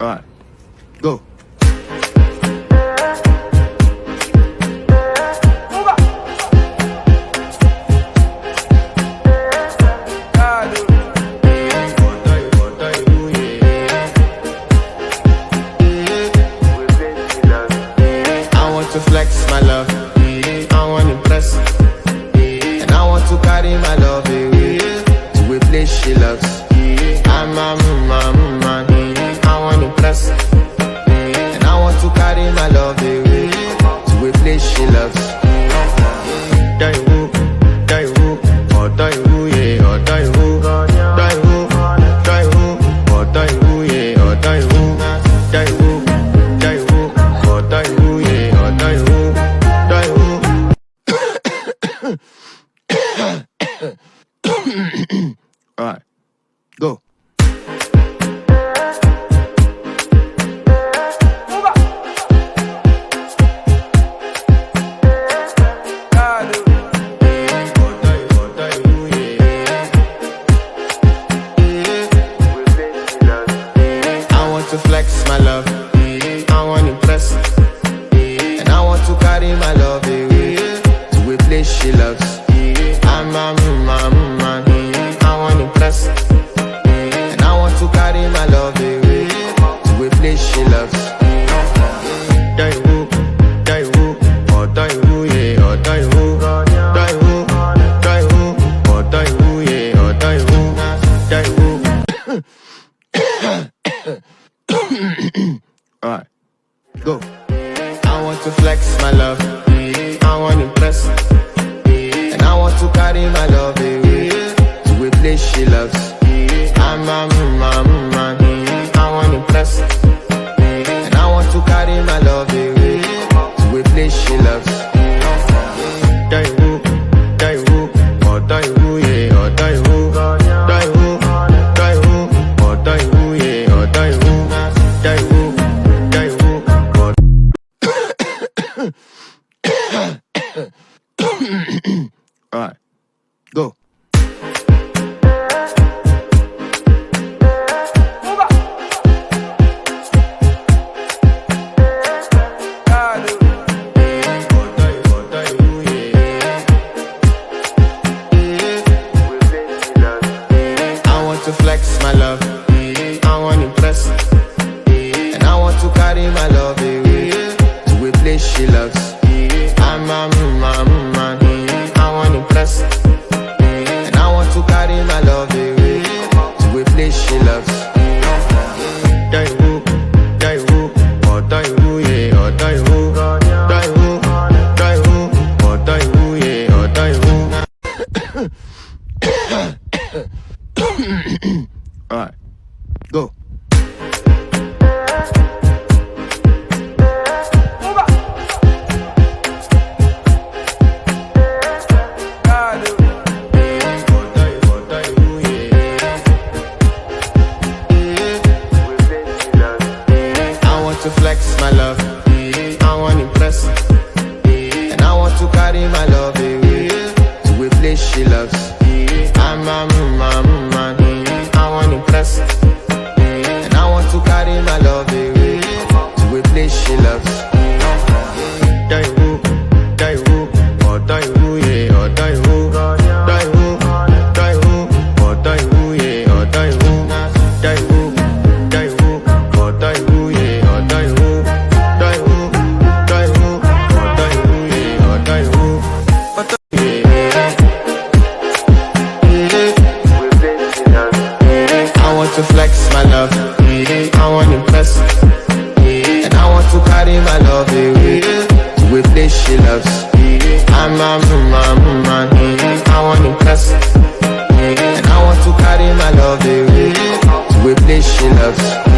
Alright, go. To flex my love, I want to impress, and I want to carry my love away to a place she loves. I'm a man, I want to impress, and I want to carry my love away to a place she loves. Die who, or die who, yeah, or die who, die who, or die who, yeah, or die who, die who, or die who, yeah. Alright, go. I want to flex my love, I want to impress, and I want to carry my love away to a place she loves. I'm a man, I want to impress, and I want to carry my love away to a place she loves. Die who, or die who, yeah, or die who, die who, or die who, yeah, or die who, die who. Alright, go. I want to flex my love, I want to impress, and I want to carry my love away to a place she loves. I'm a man, I want to impress, and I want to carry my love away to a place she loves. Die who, or die who, yeah, or die who, die who, or die who, yeah, or die who, die who, or Alright, go. to flex my love, I want to impress, and I want to carry my love away to a place she loves. I'm a man, I want to impress, and I want to carry my love away to a place she loves. Die who, or die who, yeah, or die who, die who, or die who, yeah, or die who. Alright, go. To flex my love, I want to impress, and I want to carry my love away to a place she loves. I'm a man, I want to impress, and I want to carry my love away to a place she loves. Die who, or die who, yeah, or die who, die who, or die who, yeah, or die who, die who, or die who, yeah. To flex my love, I want to impress, and I want to carry my love away to a place she loves. I'm a man, I want to impress, and I want to carry my love away to a place she loves.